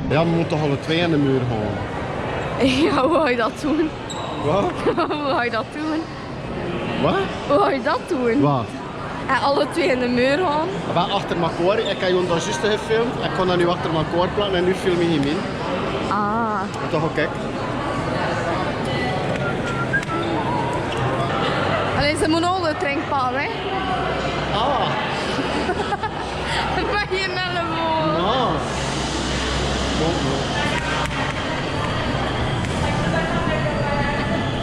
Ja, we moeten toch alle twee aan de muur houden. Ja, hoe ga je dat doen? Wat? Hoe ga je dat doen? Wat? Hoe ga je dat doen? Wat? En alle twee in de muur gaan? Maar achter elkaar, ik heb je dat juist gefilmd. Ik kon dat nu achter elkaar plaatsen en nu film je hem in. Ah. En toch ook kijk. Alleen ze moeten al de drinkpaal, hè? Ah. Ben je naar de boel? Nou.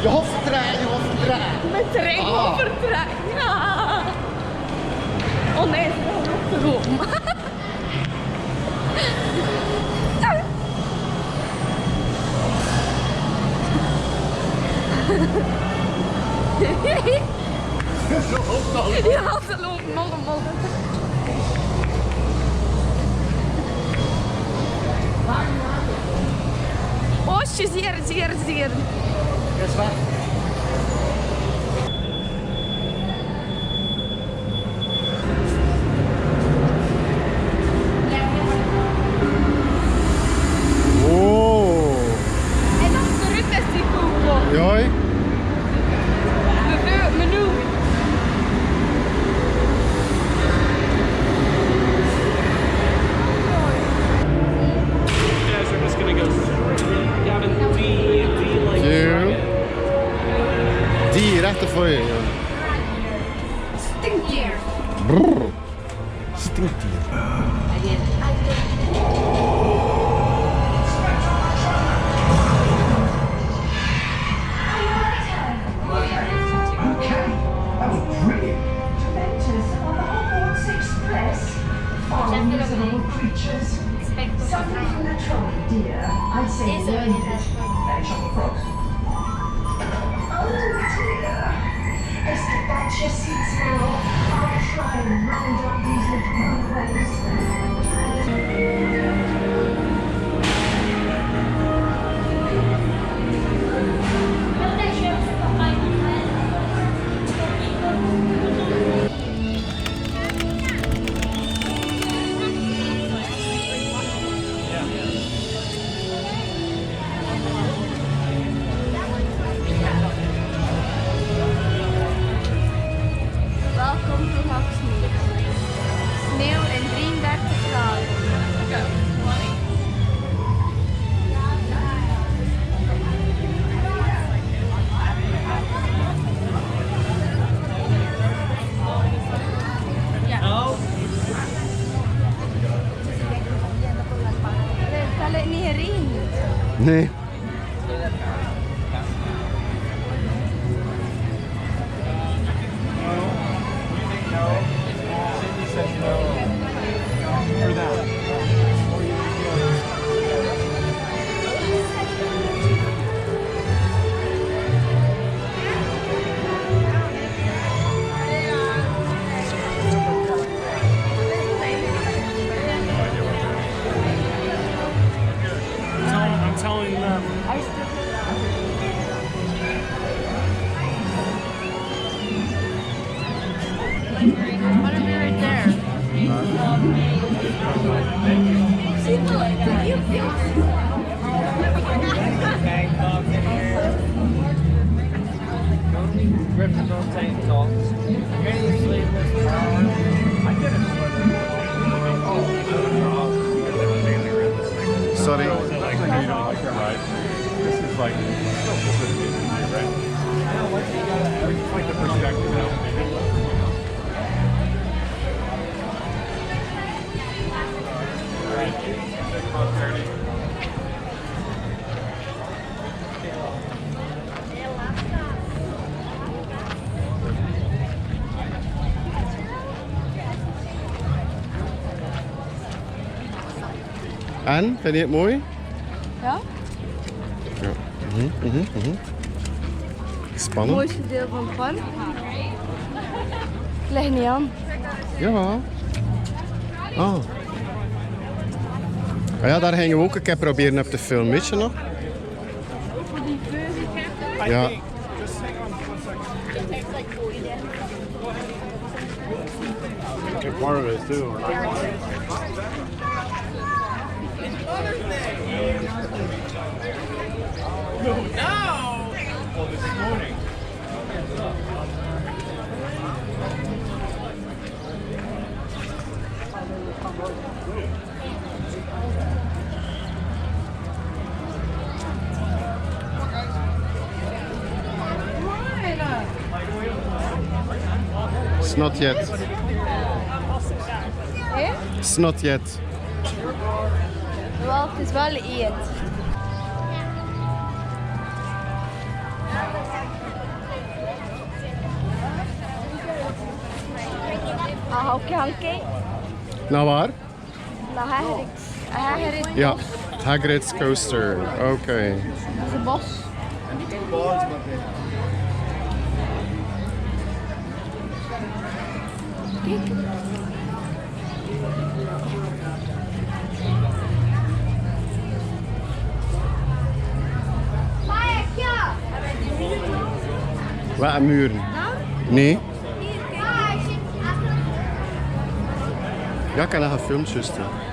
Je hoofd verdraaien, je hoofd verdraaien. Met trein overdragen. Ja. Oh nee, ze gaan op de room. Ja, ze lopen allemaal. Oh, zeer. Dat is waar. Wow. En dan terug is die koepel. Joi. Menu. Yeah, so we're just gonna go. Gavin, D like. Hier. Die rechter voor je. Stinkdier. Brrr. Stinkdier. Something from the trolley, dear. I'd say learn it. And shop the frogs. Oh dear. Let's get back to your seats now. I'll try and round up these little Welkom to Hogsmeade. Sneeuw in 33 graden. Oh. Zal het niet erin? Nee. For that. I'm telling them. What if you're right there? Griffin don't take talks. Any sleeveless power. I get it. Sorry. You don't like that, right? This is like, right? It's like the perspective now. En, vind je het mooi? Ja? Ja. Het Spannend. mooiste deel van het park. Leg niet aan. Ja. Ah. Ah ja, daar gingen we ook een keer proberen op te filmen, weet je nog? Ja. Part of it too. Well, this morning. It's not yet. It's not yet. Wel, het is wel eet. Oké, oké. Naar waar? Naar Hagrid. Ja, Hagrid's Coaster. Oké. Dat is een bos. Wat een muren? Nee. Ja, ik kan nog een filmpje doen.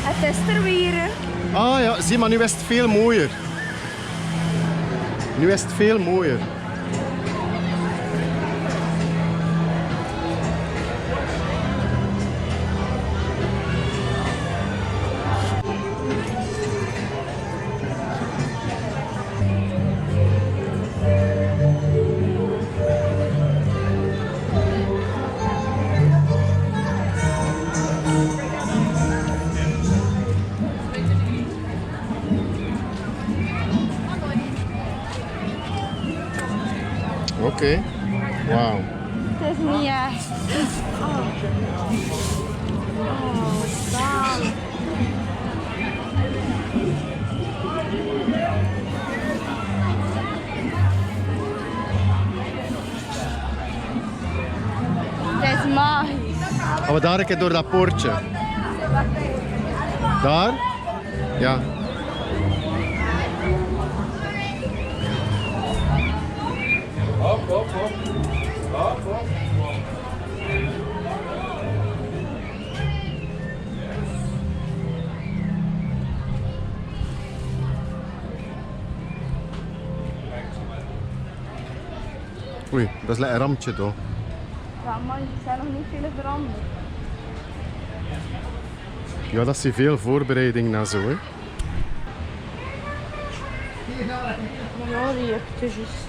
Het is er weer. Ah ja, zie maar, nu is het veel mooier. Nu is het veel mooier. Oké. Wauw. Het is niet echt. Zalig. Het is magisch. Gaan we daar een keer door dat poortje? Daar? Ja. Hop, hop, hop. Hop, hop. Oei, dat is een rampje toch? Ja, maar er zijn nog niet veel veranderd. Ja, dat is veel voorbereiding naar zo, hè. Ja, die heeft het juist.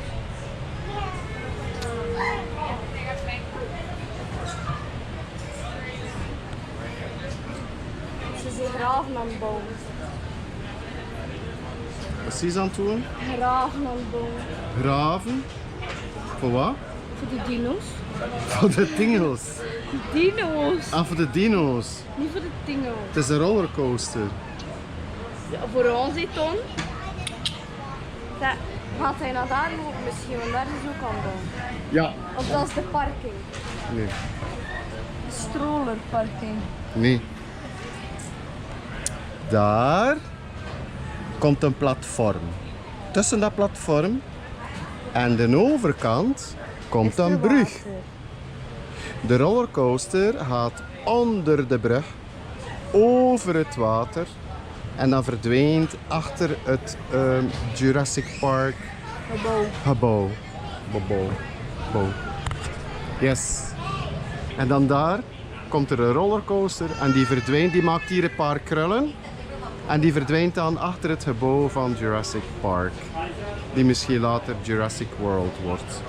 Ze zijn graven aan het bouwen. Wat is ze aan het doen? Graven aan het bouwen. Graven? Voor wat? Voor de dino's. Voor de dingels. Dino's! Ah, voor de dino's. Niet voor de dino's. Het is een rollercoaster. Ja, voor ons is het dan. Gaat hij naar daar lopen misschien, want daar is ook aan doen. Ja. Of dat is de parking. Nee. De strollerparking. Nee. Daar komt een platform. Tussen dat platform en de overkant komt een brug. De rollercoaster gaat onder de brug, over het water en dan verdwijnt achter het Jurassic Park gebouw. Gebouw. Yes. En dan daar komt er een rollercoaster en die verdwijnt, die maakt hier een paar krullen. En die verdwijnt dan achter het gebouw van Jurassic Park. Die misschien later Jurassic World wordt.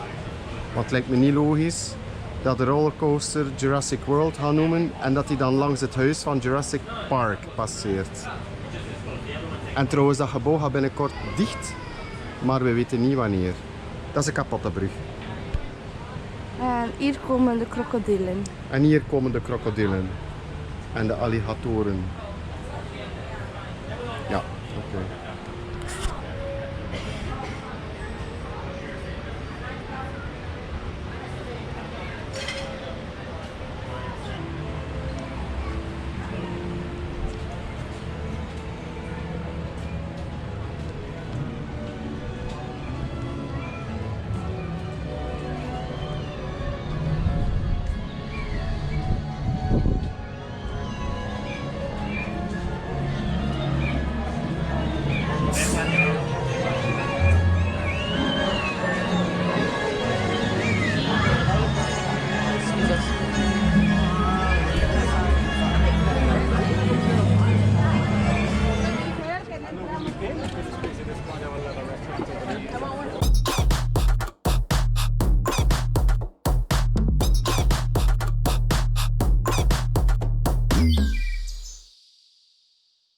Want het lijkt me niet logisch dat de rollercoaster Jurassic World gaat noemen en dat hij dan langs het huis van Jurassic Park passeert. En trouwens, dat gebouw gaat binnenkort dicht, maar we weten niet wanneer. Dat is een kapotte brug. En hier komen de krokodillen. En hier komen de krokodillen en de alligatoren. Ja, oké.